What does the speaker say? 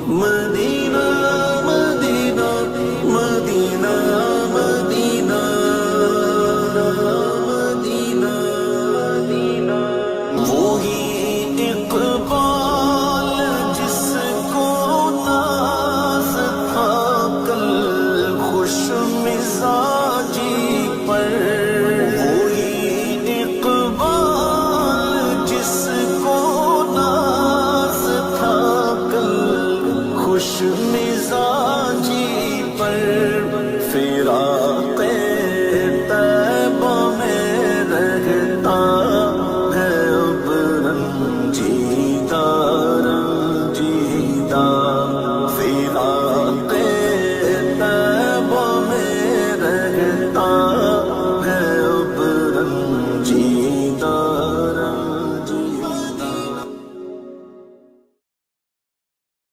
مدینہ مدینہ مدینہ مدینہ مدینہ مدینہ، وہی اقبال جس کو ناز تھا کل خوش مزاجی پر، وہی اقبال جس کو ناز تھا کل خوش مزاجی پر، فراق طیبہ میں رہتا ہے اب رنجیدہ رنجیدہ۔